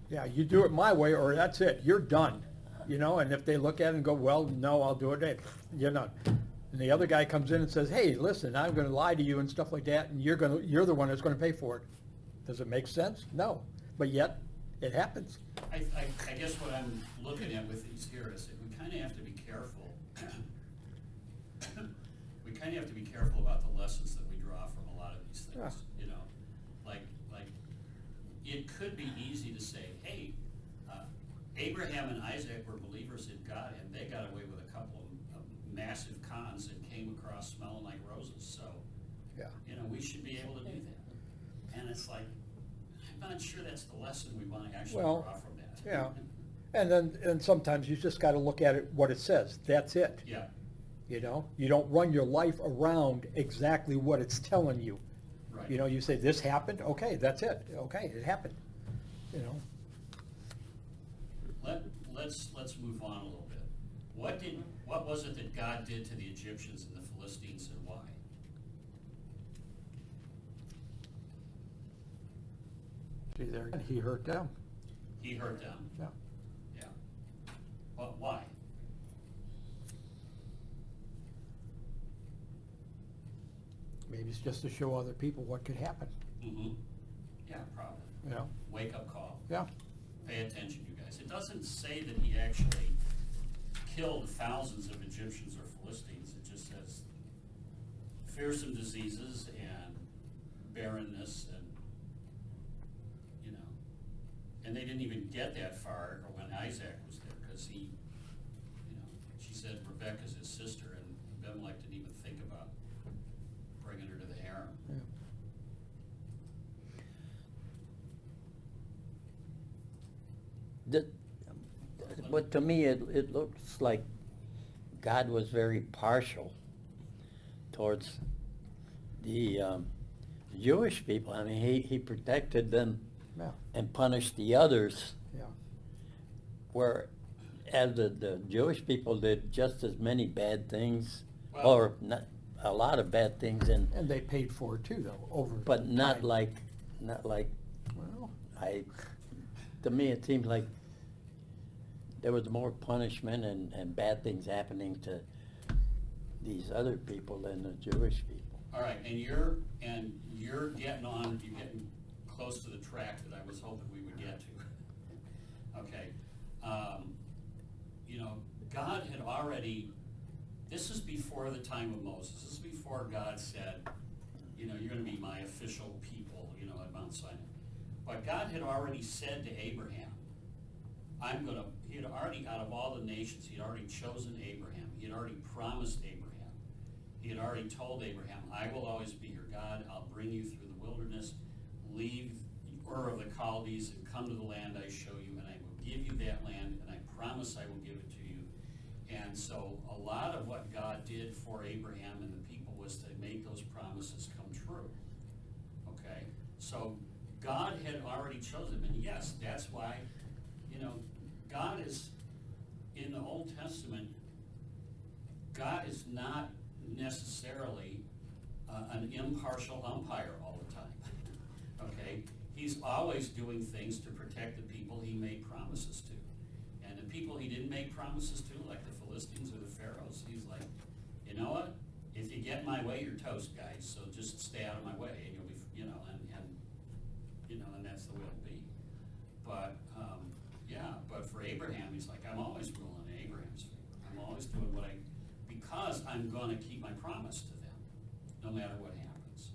yeah, you do it my way or that's it, you're done, you know, and if they look at it and go, well, no, I'll do it, you're not. And the other guy comes in and says, hey, listen, I'm gonna lie to you and stuff like that, and you're the one that's gonna pay for it. Does it make sense? No, but yet, it happens. I guess what I'm looking at with these here is that we kind of have to be careful. We kind of have to be careful about the lessons that we draw from a lot of these things, you know? Like, it could be easy to say, hey, Abraham and Isaac were believers in God, and they got away with a couple of massive cons and came across smelling like roses, so, Yeah. you know, we should be able to do that. And it's like, I'm not sure that's the lesson we want to actually Well, draw from that. yeah. And sometimes you just gotta look at it, what it says, that's it. Yeah, You know, you don't run your life around exactly what it's telling you. right. You know, you say, this happened, okay, that's it, okay, it happened, you know. Let's move on a little bit. What was it that God did to the Egyptians and the Philistines, and why? See there, he hurt them, He hurt them, yeah. yeah. But why? Maybe it's just to show other people what could happen, Mm-hmm. Yeah, probably. you know, Wake up call. yeah. Pay attention, you guys. It doesn't say that he actually killed thousands of Egyptians or Philistines. It just says fearsome diseases and barrenness and, you know. And they didn't even get that far when Isaac was there, because he, you know, she said Rebekah's his sister, and Abimelech didn't even think about bringing her to the harem. Yeah. But to me, it looks like God was very partial towards the Jewish people. I mean, he protected them Yeah, and punished the others, yeah, whereas the Jewish people did just as many bad things, Well- or not, a lot of bad things, and and they paid for it too, though, over but not time. like, Well, to me, it seemed like there was more punishment and bad things happening to these other people than the Jewish people. All right, and you're getting close to the track that I was hoping we would get to. Okay, you know, God had already, this is before the time of Moses, this is before God said, you know, you're gonna be my official people, you know, at Mount Sinai. But God had already said to Abraham, he had already, out of all the nations, he had already chosen Abraham, he had already promised Abraham. He had already told Abraham, I will always be your God, I'll bring you through the wilderness, leave Ur of the Chaldees and come to the land I show you, and I will give you that land, and I promise I will give it to you. And so a lot of what God did for Abraham and the people was to make those promises come true. Okay? So God had already chosen them, and yes, that's why, you know, God is, in the Old Testament, God is not necessarily an impartial umpire all the time. Okay? He's always doing things to protect the people he made promises to. And the people he didn't make promises to, like the Philistines or the Pharaohs, he's like, you know what? If you get my way, you're toast, guys, so just stay out of my way, and you'll be, you know, and you know, and that's the way it'll be. But, yeah, but for Abraham, he's like, I'm always ruling in Abraham's favor. I'm always doing because I'm gonna keep my promise to them. no matter what happens.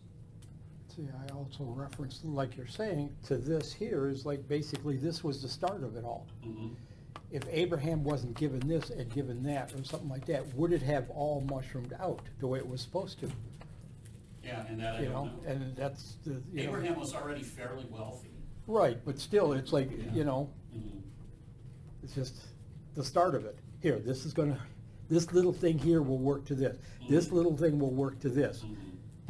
See, I also referenced, like you're saying, to this here is like basically this was the start of it all. Mhm. If Abraham wasn't given this and given that or something like that, would it have all mushroomed out the way it was supposed to? Yeah, and that I You don't know, know. and that's the, you know. Abraham was already fairly wealthy. Right, but still, it's like, Yeah. you know, Mhm. it's just the start of it. Here, this is gonna, this little thing here will work to this. This Mhm. little thing will work to this. Mhm.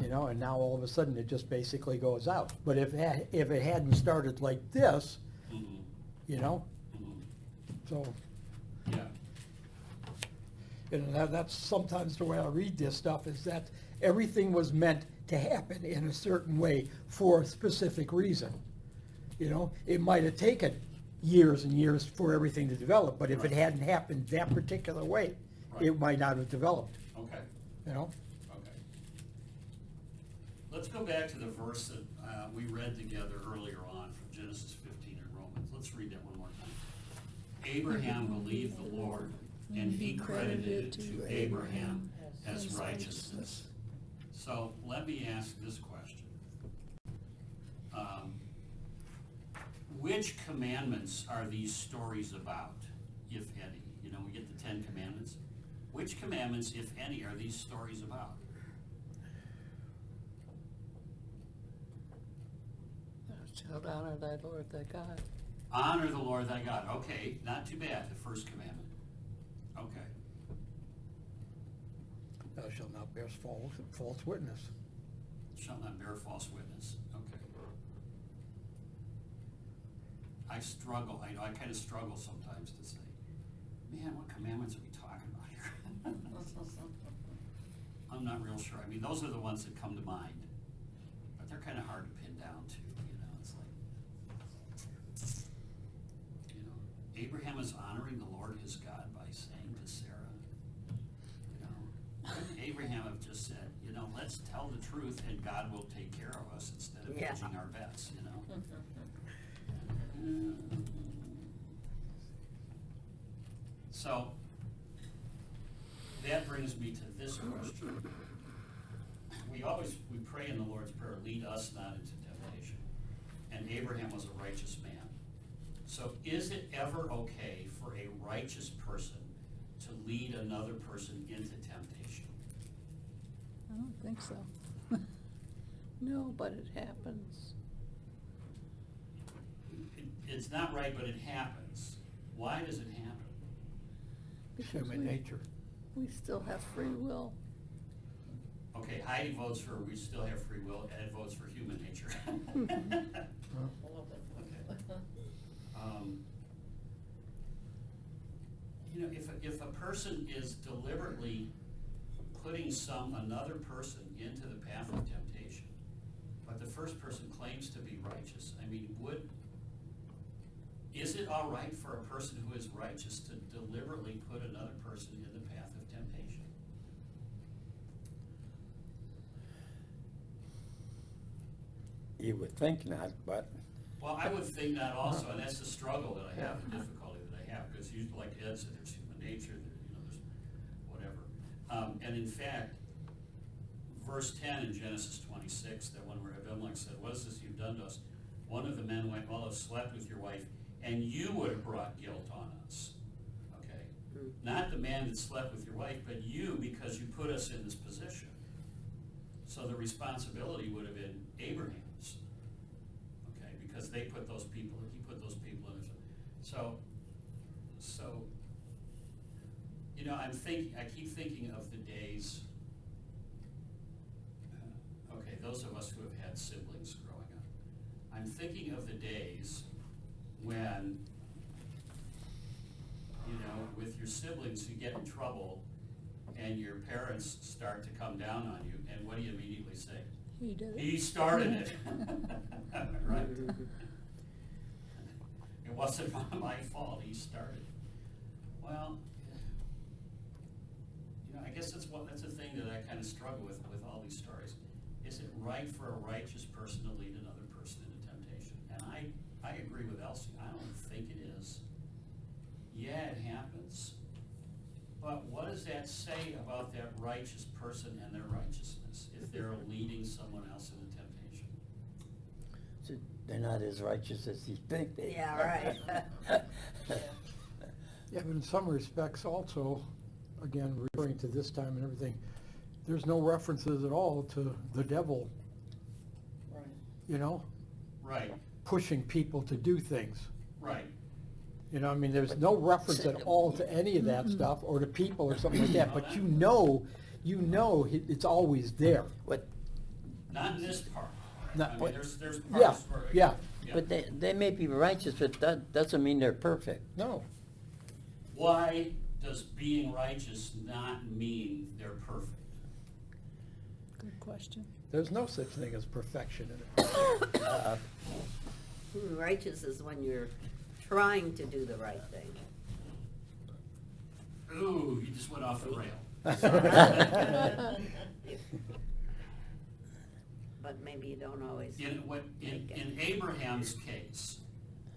You know, and now all of a sudden it just basically goes out. But if it hadn't started like this, Mhm. you know, Mhm. so, Yeah. and that's sometimes the way I read this stuff, is that everything was meant to happen in a certain way for a specific reason. You know, it might have taken years and years for everything to develop, but if it Right. hadn't happened that particular way, it Right. might not have developed, Okay. you know? Okay. Let's go back to the verse that we read together earlier on from Genesis 15 and Romans. Let's read that one more time. Abraham believed the Lord, and he credited it to Abraham as righteousness. So let me ask this question. Which commandments are these stories about, if any? You know, we get the 10 Commandments. Which commandments, if any, are these stories about? Thou shalt honor thy Lord thy God. Honor the Lord thy God. Okay, not too bad, the first commandment. Okay. Thou shalt not bear false witness. Shall not bear false witness. Okay. I struggle, I kind of struggle sometimes to say, man, what commandments are we talking about here? I'm not real sure. I mean, those are the ones that come to mind, but they're kind of hard to pin down too, you know, it's like, you know, Abraham is honoring the Lord his God by saying to Sarah, you know, couldn't Abraham have just said, you know, let's tell the truth and God will take care of us instead of Yeah. hedging our bets, you know? So, that brings me to this question. We pray in the Lord's Prayer, lead us not into temptation. And Abraham was a righteous man. So is it ever okay for a righteous person to lead another person into temptation? I don't think so. No, but it happens. It's not right, but it happens. Why does it happen? Because Human nature. we still have free will. Okay, Heidi votes for we still have free will, Ed votes for human nature. You know, if a person is deliberately putting another person into the path of temptation, but the first person claims to be righteous, I mean, is it all right for a person who is righteous to deliberately put another person in the path of temptation? You would think not, but Well, I would think that also, and that's the struggle that I have, the difficulty that I have, because you, like Ed said, there's human nature, there's whatever. And in fact, verse 10 in Genesis 26, that one where Abimelech said, what is this you've done to us? One of the men went, well, I've slept with your wife, and you would have brought guilt on us. Okay? Not the man that slept with your wife, but you, because you put us in this position. So the responsibility would have been Abraham's. Okay, because he put those people in it. So, you know, I keep thinking of the days, okay, those of us who have had siblings growing up, I'm thinking of the days when, you know, with your siblings, you get in trouble and your parents start to come down on you, and what do you immediately say? He did it. He started it. Right? It wasn't my fault, he started. Well, you know, I guess that's a thing that I kind of struggle with all these stories. Is it right for a righteous person to lead another person into temptation? And I agree with Elsie, I don't think it is. Yeah, it happens, But what does that say about that righteous person and their righteousness if they're leading someone else into temptation? So they're not as righteous as you think they Yeah, are. right. Yeah, but in some respects also, again, referring to this time and everything, there's no references at all to the devil, Right. you know, Right, pushing people to do things. right. You know, I mean, there's no reference at all to any of that stuff, or to people or something like that, but you know it's always there. What, Not in this part. Not- I mean, but- there's Yeah, parts where. yeah. but they may be righteous, but that doesn't mean they're perfect. No, Why does being righteous not mean they're perfect? Good question. there's no such thing as perfection in it. Righteous is when you're trying to do the right thing. Ooh, you just went off the rail. But maybe you don't always. In Abraham's case,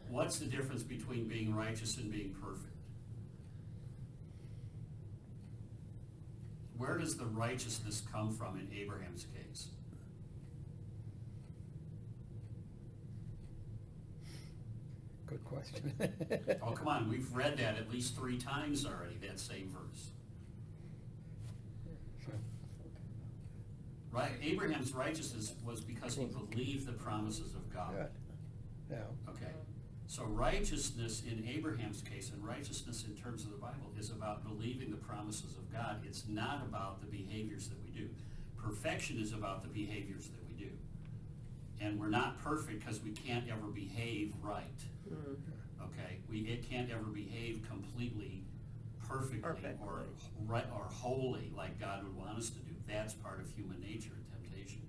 what's the difference between being righteous and being perfect? Where does the righteousness come from in Abraham's case? Good question. Oh, come on, we've read that at least 3 times already, that same verse. Right, Abraham's righteousness was because he believed the promises of God. Good. Yeah, Okay, so righteousness in Abraham's case and righteousness in terms of the Bible is about believing the promises of God. It's not about the behaviors that we do. Perfection is about the behaviors that we do. And we're not perfect because we can't ever behave right. Okay, it can't ever behave completely perfectly or right or wholly like God would want us to do. That's part of human nature and temptation.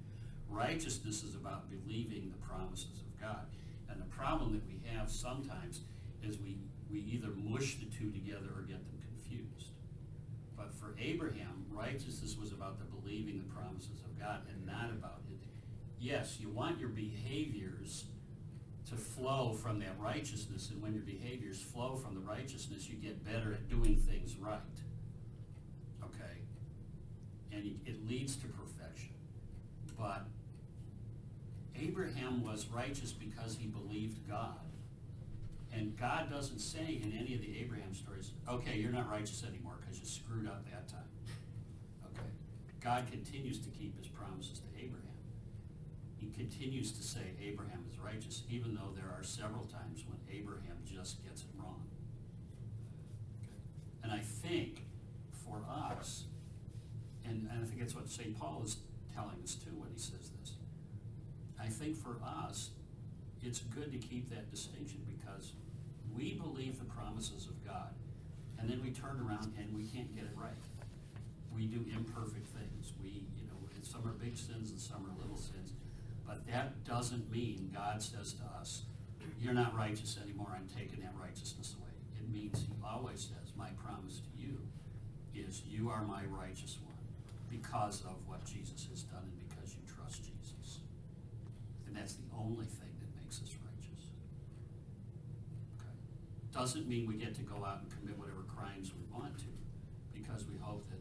Righteousness is about believing the promises of God. And the problem that we have sometimes is we either mush the two together or get them confused. But for Abraham, righteousness was about the believing the promises of God and not about it. Yes, you want your behaviors to flow from that righteousness, and when your behaviors flow from the righteousness, you get better at doing things right. Okay? And it leads to perfection. But Abraham was righteous because he believed God. And God doesn't say in any of the Abraham stories, okay, you're not righteous anymore because you screwed up that time. Okay? God continues to keep his promises to Abraham. He continues to say Abraham is righteous, even though there are several times when Abraham just gets it wrong. Okay? And I think for us, and I think that's what St. Paul is telling us too when he says this, I think for us, it's good to keep that distinction because we believe the promises of God, and then we turn around and we can't get it right. We do imperfect things. Some are big sins and some are little sins. But that doesn't mean God says to us, you're not righteous anymore, I'm taking that righteousness away. It means he always says, my promise to you is you are my righteous one because of what Jesus has done and because you trust Jesus. And that's the only thing that makes us righteous. Okay? Doesn't mean we get to go out and commit whatever crimes we want to, because we hope that,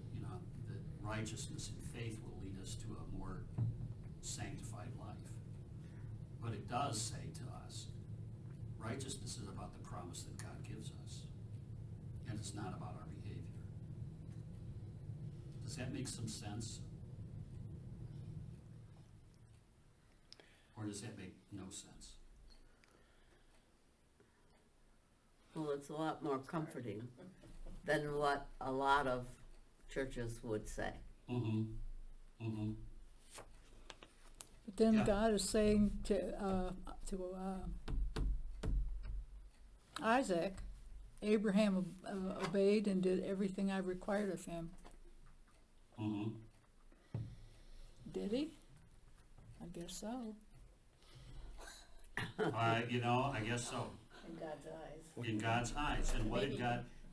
that righteousness and faith will lead us to a more sanctified life. But it does say to us, righteousness is about the promise that God gives us, and it's not about our behavior. Does that make some sense? Or does that make no sense? Well, it's a lot more comforting than what a lot of churches would say. Mm-hmm. Mm-hmm. But then Yeah. God is saying to Isaac, Abraham obeyed and did everything I required of him. Mm-hmm. Did he? I guess so. I guess so. In God's eyes. In God's eyes. And what Maybe.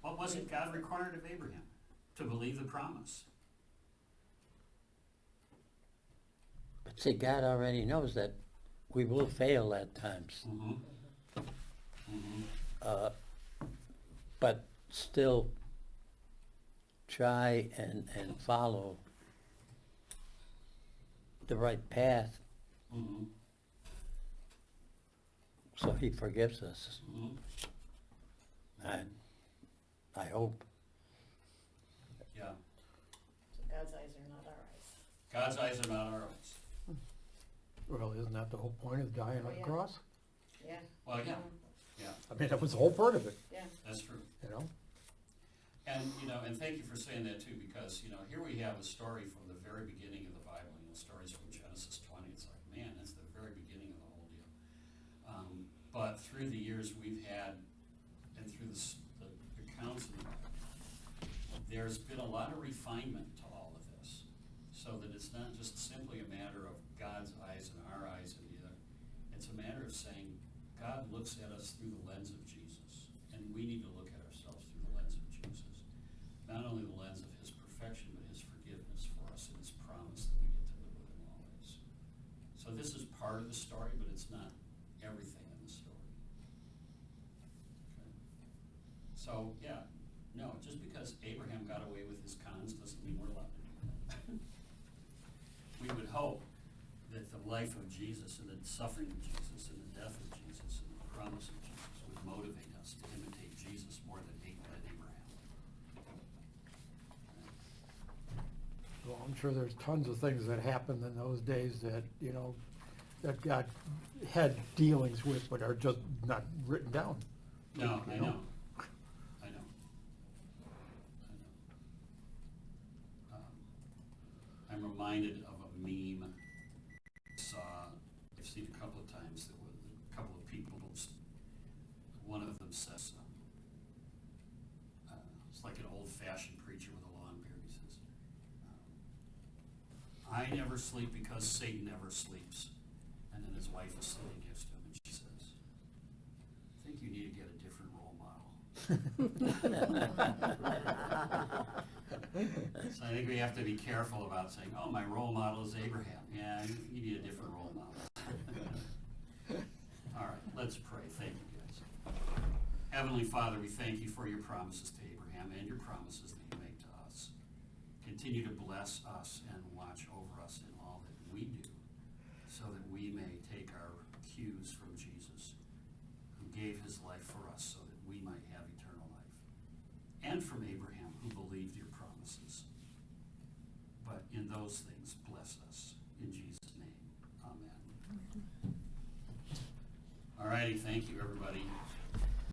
was it God required of Abraham? To believe the promise. But see, God already knows that we will fail at times. Mm-hmm. Mm-hmm. But still, try and follow the right path, Mhm. so he forgives us. Mhm. I hope. Yeah, So God's eyes are not our eyes. God's eyes are not our eyes. Well, isn't that the whole point of dying on Oh, the yeah. cross? Yeah. Well, yeah, Mhm. yeah, I mean, that was the whole part of it, Yeah. that's true. you know? And, you know, and thank you for saying that too, because, you know, here we have a story from the very beginning of the Bible, you know, stories from Genesis 20. It's like, man, that's the very beginning of the whole deal. But through the years we've had, and through the accounts of the Bible, there's been a lot of refinement to all of this, so that it's not just simply a matter of God's eyes and our eyes and the other. It's a matter of saying, God looks at us through the lens of Jesus, and we need to look at ourselves through the lens of Jesus. Not only the lens of his perfection, but his forgiveness for us and his promise that we get to live with him always. So this is part of the story, but it's not everything in the story. Okay. So, yeah, no, just because Abraham got away with his cons doesn't mean we're allowed to do that. We would hope that the life of Jesus and the suffering of Jesus and the death of Jesus and the promise of Jesus would motivate us to imitate Jesus more than Abraham. Well, I'm sure there's tons of things that happened in those days that, you know, that God had dealings with, but are just not written down. No, I You know. know? I know. I'm reminded of a meme I saw, I've seen a couple of times, that was a couple of people, one of them says, it's like an old-fashioned preacher with a long beard. He says, I never sleep because Satan never sleeps. And then his wife is sitting next to him, and she says, I think you need to get a different role model. So I think we have to be careful about saying, oh, my role model is Abraham. Yeah, you need a different role model. All right, let's pray. Thank you, guys. Heavenly Father, we thank you for your promises to Abraham and your promises that you make to us. Continue to bless us and watch over us in all that we do, so that we may take our cues from Jesus, who gave his life for us so that we might have eternal life, and from Abraham, who believed your promises. But in those things, bless us. In Jesus' name, amen. All righty, thank you, everybody.